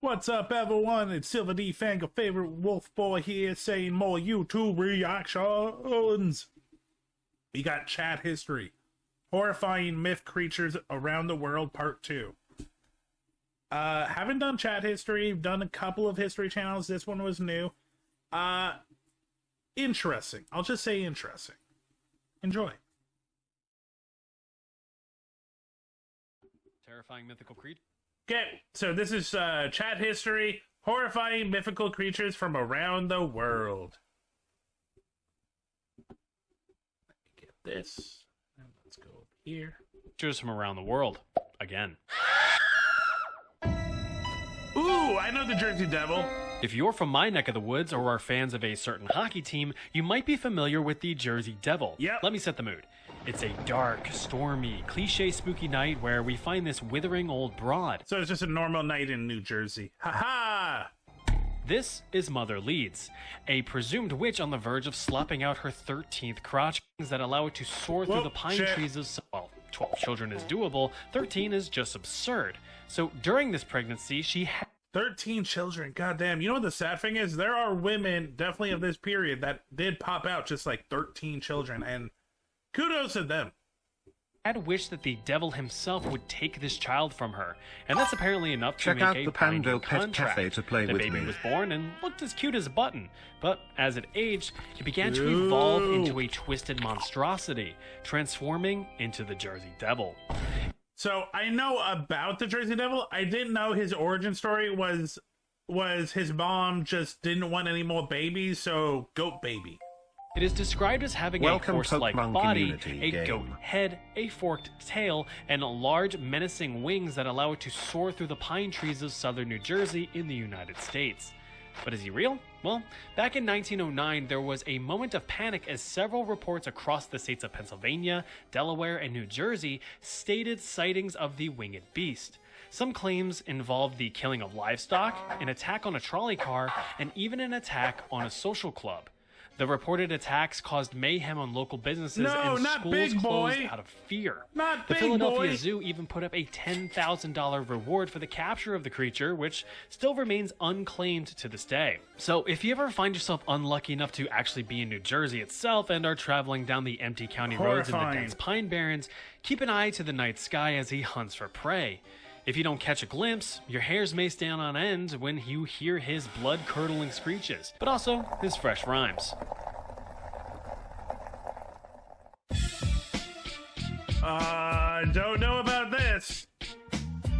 What's up, everyone? It's SilverDFanng, a favorite wolf boy here, saying more YouTube reactions. We got chat history. Horrifying myth creatures around the world, part 2. Haven't done chat history, done a couple of history channels. This one was new. Interesting. I'll just say interesting. Enjoy. Terrifying mythical creature. Okay, so this is chat history, horrifying mythical creatures from around the world. Let me get this, and let's go up here. Creatures from around the world. Again. Ooh, I know the Jersey Devil. If you're from my neck of the woods or are fans of a certain hockey team, you might be familiar with the Jersey Devil. Yep. Let me set the mood. It's a dark, stormy, cliche spooky night where we find this withering old broad. So it's just a normal night in New Jersey. Haha! This is Mother Leeds, a presumed witch on the verge of slopping out her 13th crotch that allow it to soar through the pine trees of... Well, 12 children is doable, 13 is just absurd. So during this pregnancy, she had 13 children, goddamn. You know what the sad thing is? There are women, definitely of this period, that did pop out just like 13 children, and kudos to them. Wished that the devil himself would take this child from her, and that's apparently enough to make out a the Pando Pet contract. Cafe to play the with baby me. was born and looked as cute as a button, but as it aged, it began to evolve into a twisted monstrosity, transforming into the Jersey Devil. So I know about the Jersey Devil. I didn't know his origin story was his mom just didn't want any more babies, so goat baby. It is described as having a horse-like body, a goat head, a forked tail, and large menacing wings that allow it to soar through the pine trees of southern New Jersey in the United States. But is he real? Well, back in 1909, there was a moment of panic as several reports across the states of Pennsylvania, Delaware, and New Jersey stated sightings of the winged beast. Some claims involved the killing of livestock, an attack on a trolley car, and even an attack on a social club. The reported attacks caused mayhem on local businesses and schools closed out of fear. The Philadelphia Zoo even put up a $10,000 reward for the capture of the creature, which still remains unclaimed to this day. So if you ever find yourself unlucky enough to actually be in New Jersey itself and are traveling down the empty county roads in the dense pine barrens, keep an eye to the night sky as he hunts for prey. If you don't catch a glimpse, your hairs may stand on end when you hear his blood-curdling screeches, but also his fresh rhymes. I don't know about this.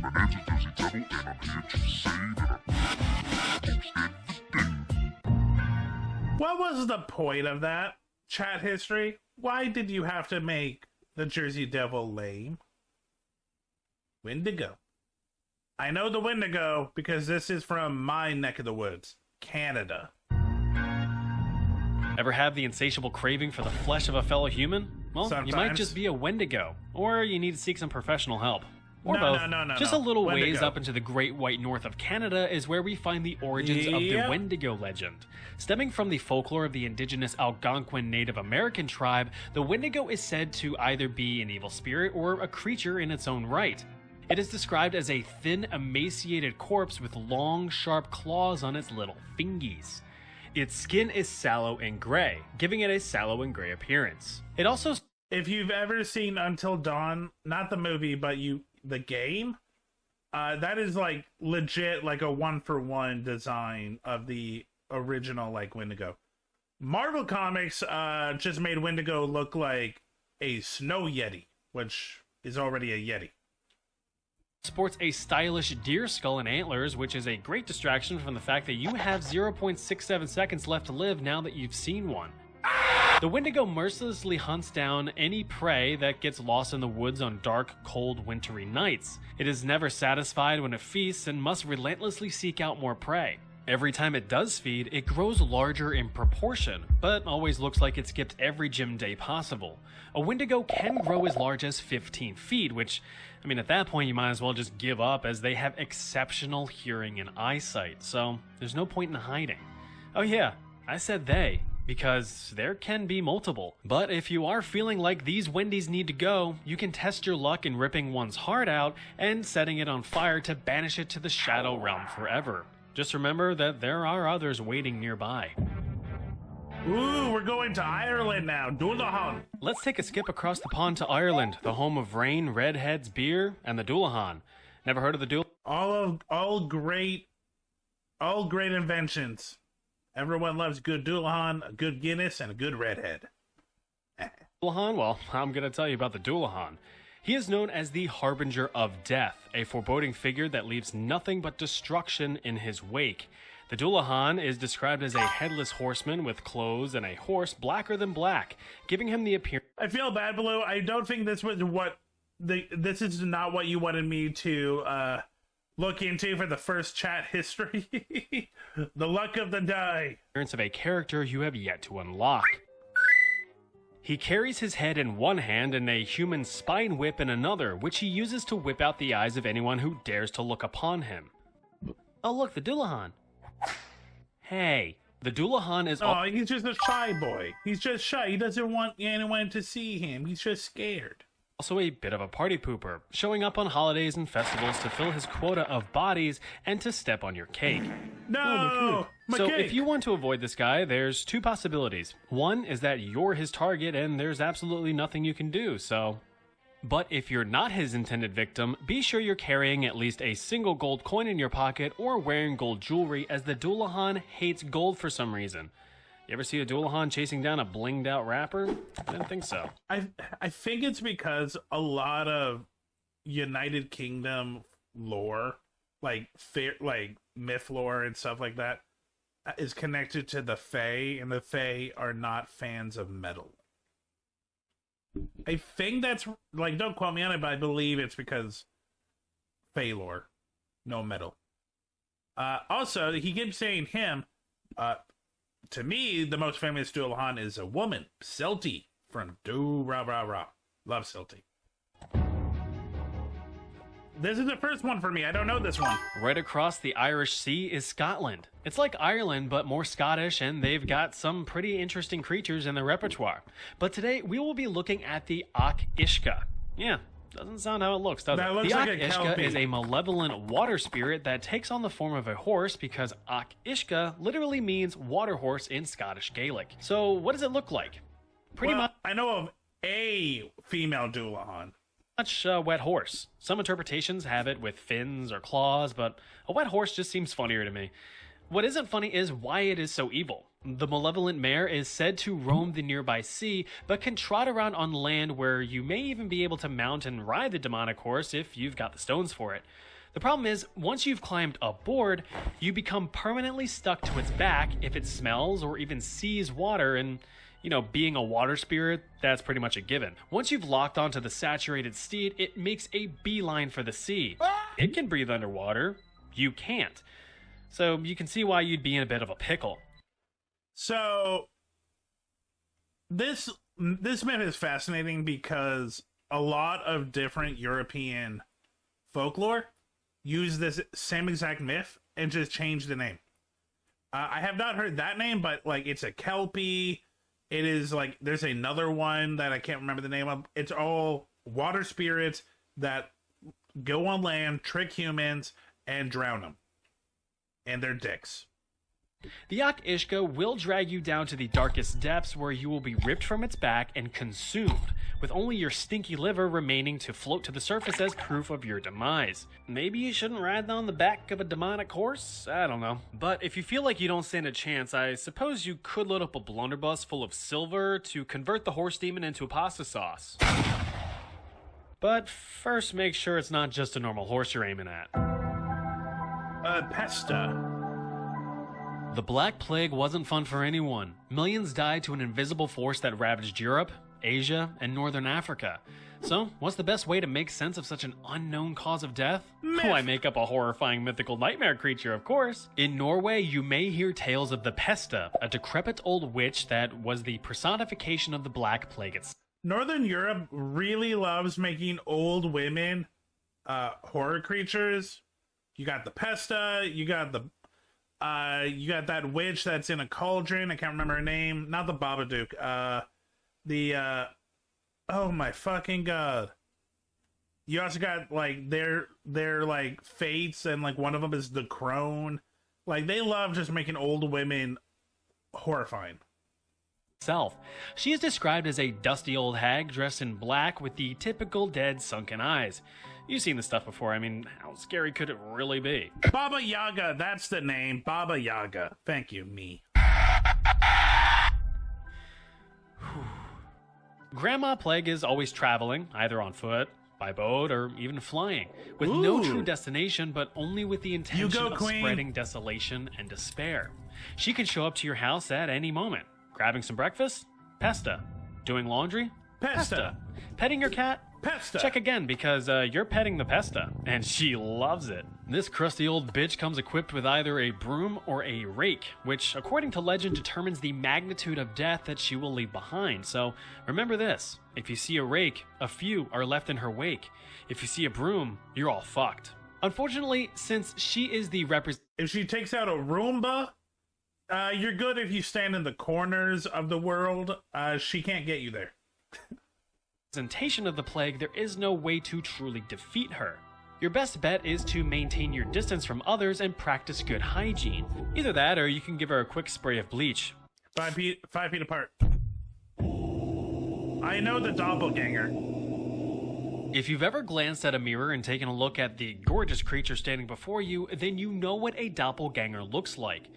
My name's the Jersey Devil, and I'm here to say that I'm posted. What was the point of that? Chat history? Why did you have to make the Jersey Devil lame? Wendigo. I know the Wendigo because this is from my neck of the woods, Canada. Ever have the insatiable craving for the flesh of a fellow human? Well, Sometimes. You might just be a Wendigo, or you need to seek some professional help. Or both. No. Just a little ways up into the Great White North of Canada is where we find the origins of the Wendigo legend. Stemming from the folklore of the indigenous Algonquin Native American tribe, the Wendigo is said to either be an evil spirit or a creature in its own right. It is described as a thin, emaciated corpse with long, sharp claws on its little fingies. Its skin is sallow and gray, giving it a sallow and gray appearance. It also... If you've ever seen Until Dawn, not the movie, but the game, that is like legit like a 1-for-1 design of the original like Wendigo. Marvel Comics just made Wendigo look like a snow yeti, which is already a yeti. Sports a stylish deer skull and antlers, which is a great distraction from the fact that you have 0.67 seconds left to live now that you've seen one. The Wendigo mercilessly hunts down any prey that gets lost in the woods on dark, cold, wintry nights. It is never satisfied when it feasts and must relentlessly seek out more prey. Every time it does feed, it grows larger in proportion, but always looks like it skipped every gym day possible. A Wendigo can grow as large as 15 feet, which, I mean, at that point you might as well just give up as they have exceptional hearing and eyesight, so there's no point in hiding. Oh yeah, I said they. because there can be multiple. But if you are feeling like these Wendies need to go, you can test your luck in ripping one's heart out and setting it on fire to banish it to the Shadow Realm forever. Just remember that there are others waiting nearby. Ooh, we're going to Ireland now. Dullahan. Let's take a skip across the pond to Ireland, the home of rain, redheads, beer, and the Dullahan. Never heard of the Dullahan? All great inventions. Everyone loves good Dullahan, a good Guinness, and a good redhead. Dullahan? Well, I'm going to tell you about the Dullahan. He is known as the Harbinger of Death, a foreboding figure that leaves nothing but destruction in his wake. The Dullahan is described as a headless horseman with clothes and a horse blacker than black, giving him the appearance... I feel bad, Blue. I don't think this was this is not what you wanted me to look into for the first chat history. The luck of the die. ...of a character you have yet to unlock. He carries his head in one hand and a human spine whip in another, which he uses to whip out the eyes of anyone who dares to look upon him. Oh look, the Dullahan. Hey, the Dullahan is... Oh, he's just a shy boy. He's just shy. He doesn't want anyone to see him. He's just scared. Also a bit of a party pooper, showing up on holidays and festivals to fill his quota of bodies and to step on your cake. No! So if you want to avoid this guy, there's two possibilities. One is that you're his target and there's absolutely nothing you can do, so... But if you're not his intended victim, be sure you're carrying at least a single gold coin in your pocket or wearing gold jewelry, as the Dullahan hates gold for some reason. You ever see a Dullahan chasing down a blinged out rapper? I didn't think so. I think it's because a lot of United Kingdom lore, like myth lore and stuff like that, is connected to the Fae, and the Fae are not fans of metal. I think that's, like, don't quote me on it, but I believe it's because Fae lore, no metal. Also, he keeps saying him. To me, the most famous Dullahan is a woman, Silty, from Do Ra Ra Ra. Love Silty. This is the first one for me. I don't know this one. Right across the Irish Sea is Scotland. It's like Ireland, but more Scottish, and they've got some pretty interesting creatures in their repertoire. But today, we will be looking at the Ach Ishka. Yeah, doesn't sound how it looks, does it? Looks the like Ach Ishka is a malevolent water spirit that takes on the form of a horse because Ach Ishka literally means water horse in Scottish Gaelic. So what does it look like? Pretty much. I know of a female Dullahan. Wet horse. Some interpretations have it with fins or claws, but a wet horse just seems funnier to me. What isn't funny is why it is so evil. The malevolent mare is said to roam the nearby sea, but can trot around on land where you may even be able to mount and ride the demonic horse if you've got the stones for it. The problem is, once you've climbed aboard, you become permanently stuck to its back if it smells or even sees water, and being a water spirit, that's pretty much a given. Once you've locked onto the saturated steed, it makes a beeline for the sea. It can breathe underwater. You can't. So you can see why you'd be in a bit of a pickle. So this myth is fascinating because a lot of different European folklore use this same exact myth and just change the name. I have not heard that name, but like it's a Kelpie. It is like, there's another one that I can't remember the name of. It's all water spirits that go on land, trick humans, and drown them. And their dicks. The Ach Ishka will drag you down to the darkest depths where you will be ripped from its back and consumed, with only your stinky liver remaining to float to the surface as proof of your demise. Maybe you shouldn't ride on the back of a demonic horse? I don't know. But if you feel like you don't stand a chance, I suppose you could load up a blunderbuss full of silver to convert the horse demon into a pasta sauce. But first, make sure it's not just a normal horse you're aiming at. Pesta. The Black Plague wasn't fun for anyone. Millions died to an invisible force that ravaged Europe, Asia, and Northern Africa. So, what's the best way to make sense of such an unknown cause of death? Why, make up a horrifying mythical nightmare creature, of course. In Norway, you may hear tales of the Pesta, a decrepit old witch that was the personification of the Black Plague itself. Northern Europe really loves making old women horror creatures. You got the Pesta, you got You got that witch that's in a cauldron. I can't remember her name. Not the Babadook. Oh my fucking god. You also got like their like fates, and like one of them is the crone. Like they love just making old women horrifying. She is described as a dusty old hag dressed in black with the typical dead sunken eyes. You've seen this stuff before. I mean, how scary could it really be? Baba Yaga, that's the name. Baba Yaga. Thank you, me. Grandma Plague is always traveling, either on foot, by boat, or even flying, with no true destination, but only with the intention of spreading desolation and despair. She can show up to your house at any moment. Grabbing some breakfast? Pesta. Doing laundry? Pesta. Petting your cat? Pesta. Check again, because you're petting the Pesta, and she loves it. This crusty old bitch comes equipped with either a broom or a rake, which, according to legend, determines the magnitude of death that she will leave behind. So, remember this. If you see a rake, a few are left in her wake. If you see a broom, you're all fucked. Unfortunately, since she is the If she takes out a Roomba, you're good if you stand in the corners of the world. She can't get you there. representation of the plague, there is no way to truly defeat her. Your best bet is to maintain your distance from others and practice good hygiene. Either that, or you can give her a quick spray of bleach. 5 feet apart. I know the doppelganger. If you've ever glanced at a mirror and taken a look at the gorgeous creature standing before you, then you know what a doppelganger looks like.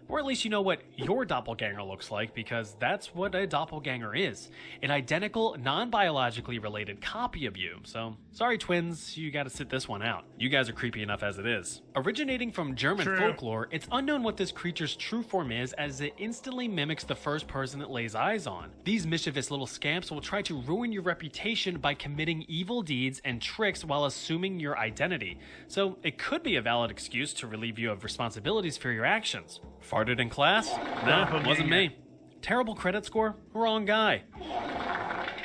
Or at least you know what your doppelganger looks like, because that's what a doppelganger is. An identical, non-biologically related copy of you. So, sorry twins, you gotta sit this one out. You guys are creepy enough as it is. Originating from German folklore, it's unknown what this creature's true form is, as it instantly mimics the first person it lays eyes on. These mischievous little scamps will try to ruin your reputation by committing evil deeds and tricks while assuming your identity. So, it could be a valid excuse to relieve you of responsibilities for your actions. Farted in class? Nah, wasn't me. Terrible credit score? Wrong guy.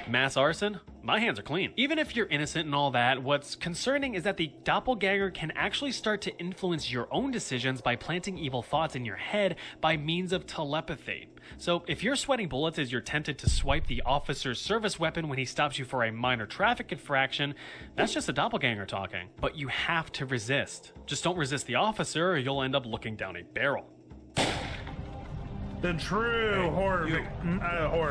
Mass arson? My hands are clean. Even if you're innocent and all that, what's concerning is that the doppelganger can actually start to influence your own decisions by planting evil thoughts in your head by means of telepathy. So if you're sweating bullets as you're tempted to swipe the officer's service weapon when he stops you for a minor traffic infraction, that's just a doppelganger talking. But you have to resist. Just don't resist the officer or you'll end up looking down a barrel. The true horror.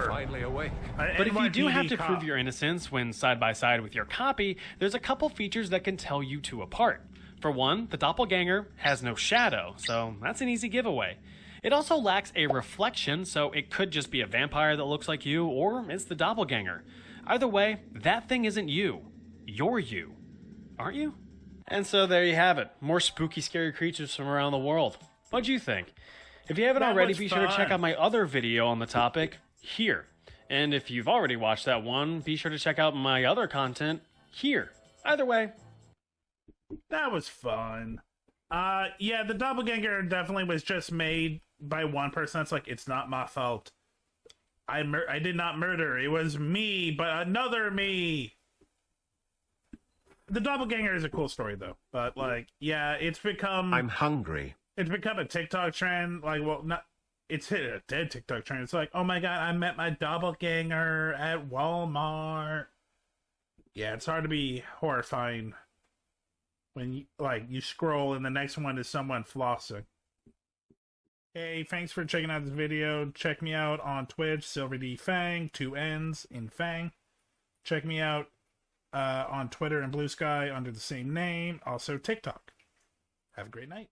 Finally awake. But if you do have to prove your innocence when side by side with your copy, there's a couple features that can tell you two apart. For one, the doppelganger has no shadow, so that's an easy giveaway. It also lacks a reflection, so it could just be a vampire that looks like you, or it's the doppelganger. Either way, that thing isn't you. You're you. Aren't you? And so there you have it. More spooky, scary creatures from around the world. What'd you think? If you haven't already, be sure to check out my other video on the topic here. And if you've already watched that one, be sure to check out my other content here. Either way. That was fun. Yeah, the doppelganger definitely was just made by one person. It's like, it's not my fault. I did not murder. It was me, but another me. The doppelganger is a cool story, though. But, like, yeah, it's become... I'm hungry. It's become a TikTok trend. Like, well, not... It's hit a dead TikTok trend. It's like, oh my god, I met my doppelganger at Walmart. Yeah, it's hard to be horrifying when you, like, you scroll and the next one is someone flossing. Hey, thanks for checking out this video. Check me out on Twitch, SilverDFanng, 2 N's in Fang. Check me out on Twitter and Blue Sky under the same name. Also TikTok. Have a great night.